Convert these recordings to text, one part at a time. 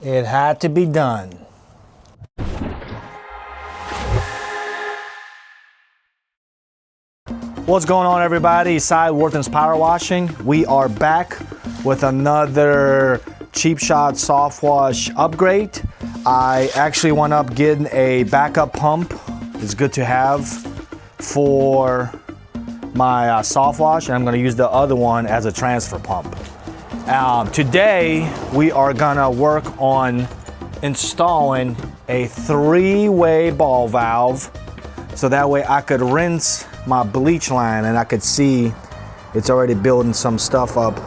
It had to be done. What's going on, everybody? Cy Worthen's Power Washing. We are back with another cheap shot soft wash upgrade. I actually went up getting a backup pump. It's good to have for my soft wash, and I'm going to use the other one as a transfer pump. Today we are gonna work on installing a three-way ball valve, so that way I could rinse my bleach line and I could see it's already building some stuff up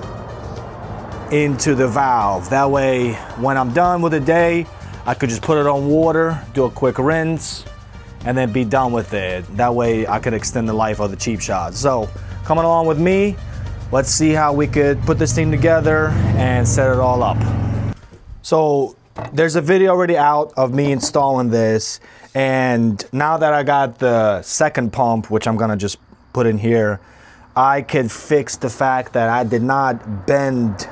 into the valve. That way when I'm done with the day, I could just put it on water, do a quick rinse, and then be done with it. That way I could extend the life of the cheap shot. So coming along with me, let's see how we could put this thing together and set it all up. So there's a video already out of me installing this, and now that I got the second pump, which I'm gonna just put in here, I could fix the fact that I did not bend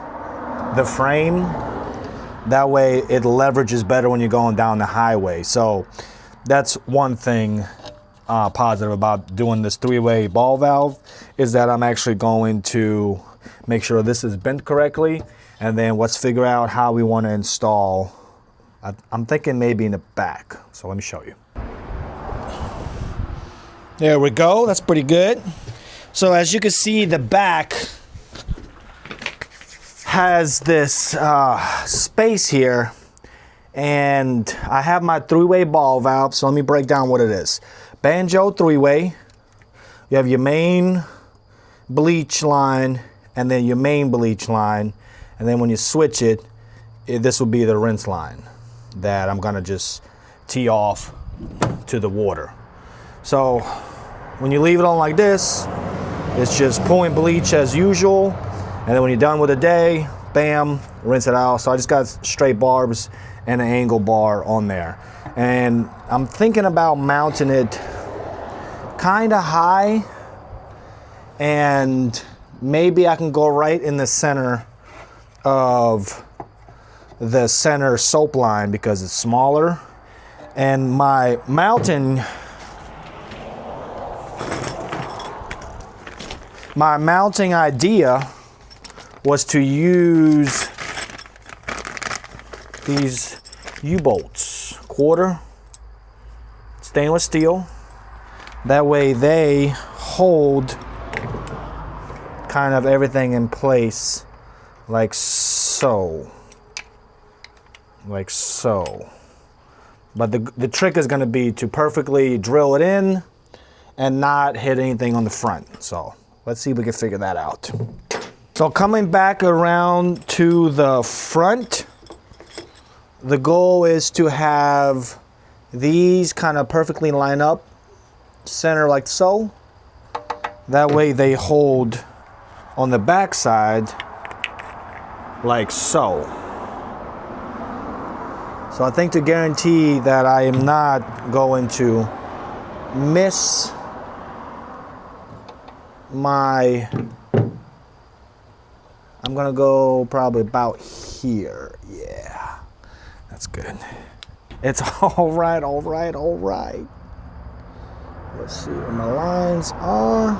the frame. That way it leverages better when you're going down the highway. So that's one thing positive about doing this three-way ball valve, is that I'm actually going to make sure this is bent correctly, and then let's figure out how we want to install. I'm thinking maybe in the back, so let me show you. There we go, that's pretty good. So as you can see, the back has this space here, and I have my three-way ball valve, so let me break down what it is. Banjo three-way, you have your main bleach line and then your main bleach line, and then when you switch it, this will be the rinse line that I'm gonna just tee off to the water. So when you leave it on like this, it's just pouring bleach as usual, and then when you're done with the day, bam, rinse it out. So I just got straight barbs and an angle bar on there, and I'm thinking about mounting it kind of high, and maybe I can go right in the center of the center soap line because it's smaller. And my mounting idea was to use these U-bolts, quarter stainless steel. That way they hold kind of everything in place like so. Like so. But the trick is going to be to perfectly drill it in and not hit anything on the front. So let's see if we can figure that out. So coming back around to the front, the goal is to have these kind of perfectly line up center like so. That way they hold on the back side like so. So I think to guarantee that I am not going to miss my, I'm gonna go probably about here. Yeah, that's good. It's all right, all right, all right. Let's see where my lines are.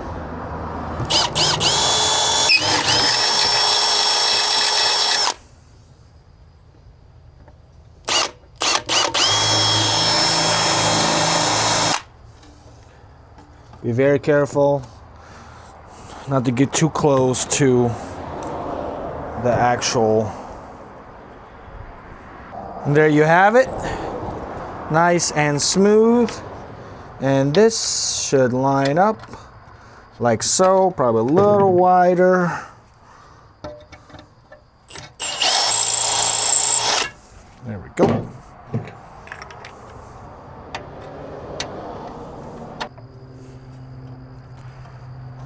Be very careful not to get too close to the actual. And there you have it. Nice and smooth. And this should line up like so, probably a little wider. There we go.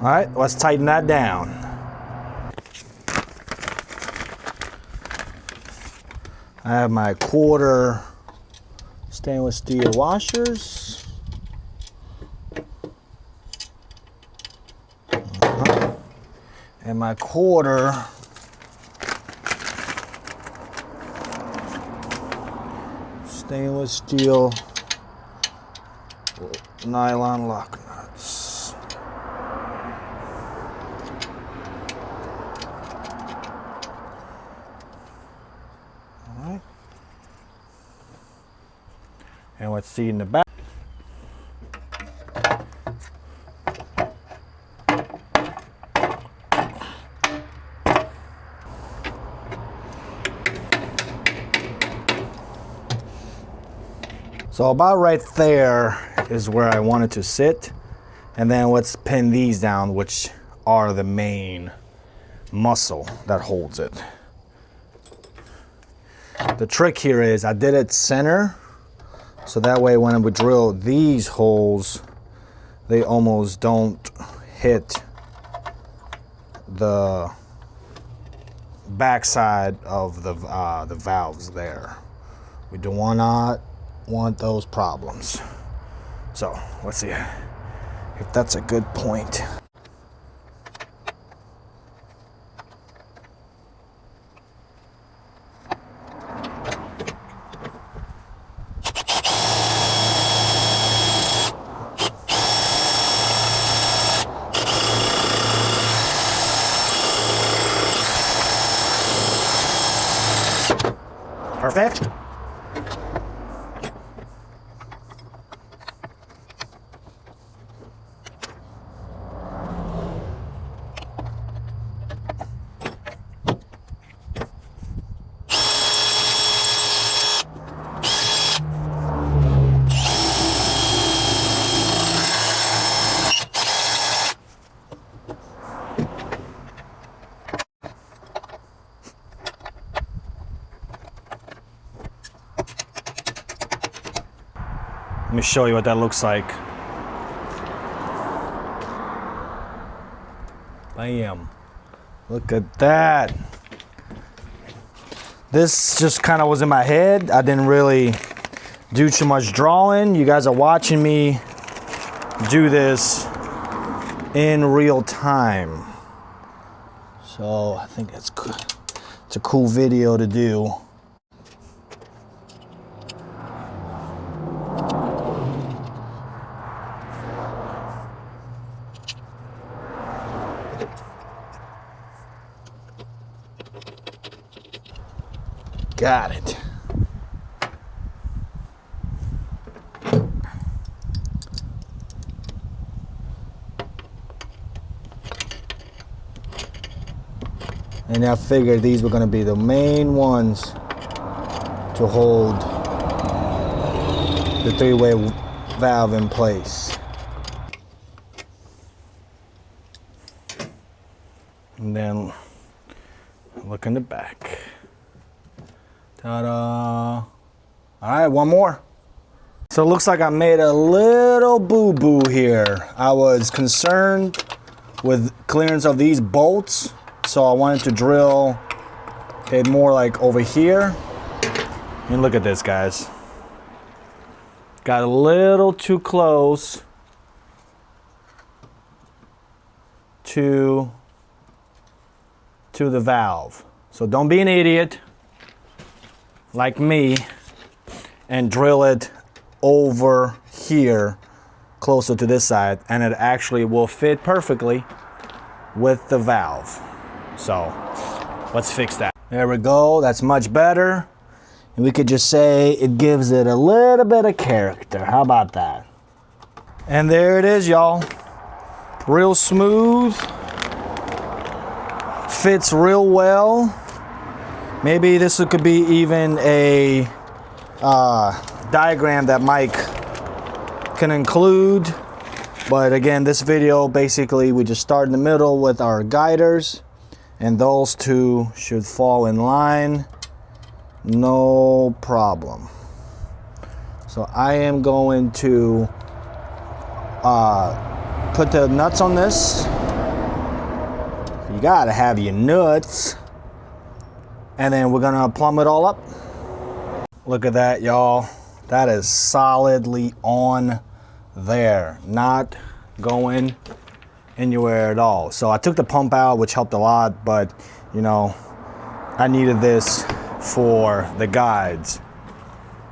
All right, let's tighten that down. I have my quarter stainless steel washers. And my quarter stainless steel nylon lock nuts. All right. And let's see in the back. So about right there is where I want it to sit. And then let's pin these down, which are the main muscle that holds it. The trick here is I did it center, so that way when we drill these holes, they almost don't hit the backside of the valves there. We do not want those problems. So let's see if that's a good point. Perfect. Let me show you what that looks like. Bam. Look at that. This just kind of was in my head. I didn't really do too much drawing. You guys are watching me do this in real time. So I think that's good. It's a cool video to do. Got it. And I figured these were going to be the main ones to hold the three-way valve in place. And then look in the back. Ta-da! All right, one more. So it looks like I made a little boo-boo here. I was concerned with clearance of these bolts, so I wanted to drill it more like over here. And look at this, guys. Got a little too close to the valve. So don't be an idiot like me and drill it over here closer to this side, and it actually will fit perfectly with the valve. So let's fix that. There we go. That's much better. And we could just say it gives it a little bit of character. How about that? And there it is, y'all. Real smooth. Fits real well. Maybe this could be even a diagram that Mike can include. But again, this video, basically, we just start in the middle with our guiders, and those two should fall in line. No problem. So I am going to put the nuts on this. You gotta have your nuts. And then we're gonna plumb it all up. Look at that, y'all. That is solidly on there, not going anywhere at all. So I took the pump out, which helped a lot, but you know, I needed this for the guides.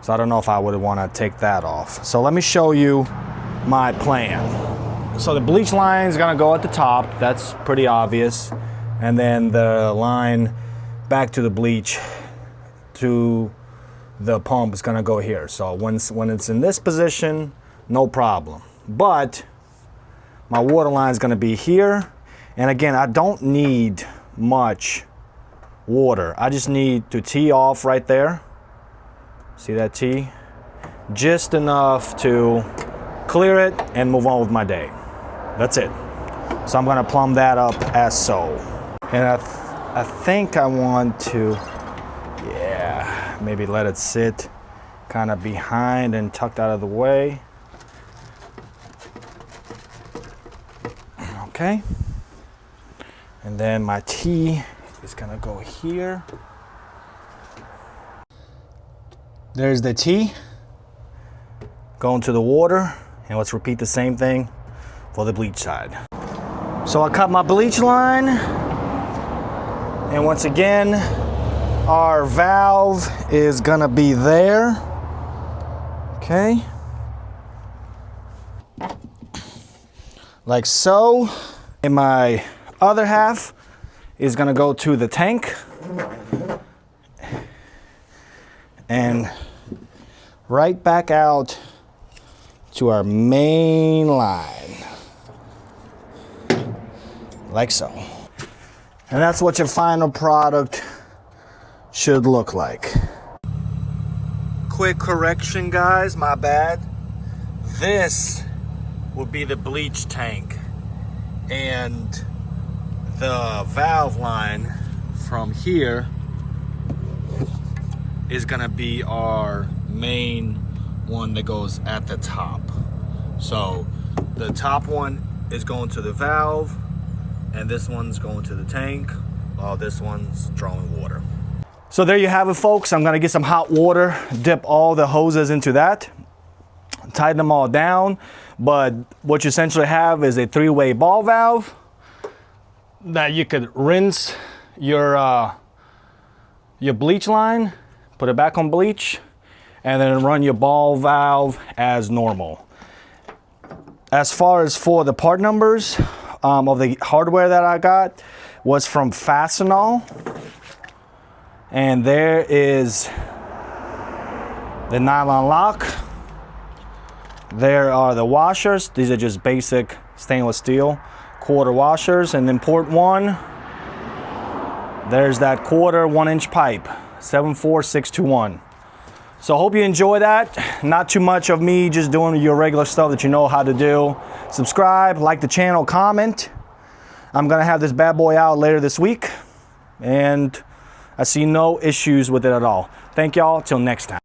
So I don't know if I would want to take that off. So let me show you my plan. So the bleach line is gonna go at the top. That's pretty obvious. And then the line back to the bleach to the pump is gonna go here. So when it's in this position, no problem. But my water line is gonna be here. And again, I don't need much water. I just need to tee off right there. See that tee? Just enough to clear it and move on with my day. That's it. So I'm gonna plumb that up as so. And I think I want to, yeah, maybe let it sit kind of behind and tucked out of the way. Okay. And then my tee is gonna go here. There's the tee going to the water, and let's repeat the same thing for the bleach side. So I cut my bleach line, and once again, our valve is gonna be there. Okay. Like so. And my other half is gonna go to the tank. And right back out to our main line. Like so. And that's what your final product should look like. Quick correction, guys, my bad. This will be the bleach tank. And the valve line from here is gonna be our main one that goes at the top. So the top one is going to the valve, and this one's going to the tank, while this one's drawing water. So there you have it, folks. I'm gonna get some hot water, dip all the hoses into that, tighten them all down. But what you essentially have is a three-way ball valve that you could rinse your bleach line, put it back on bleach, and then run your ball valve as normal. As far as for the part numbers of the hardware that I got was from Fastenal. And there is the nylon lock. There are the washers. These are just basic stainless steel quarter washers. And then port 1, there's that quarter 1-inch pipe, 74621. So I hope you enjoy that. Not too much of me just doing your regular stuff that you know how to do. Subscribe, like the channel, comment. I'm gonna have this bad boy out later this week, and I see no issues with it at all. Thank y'all, till next time.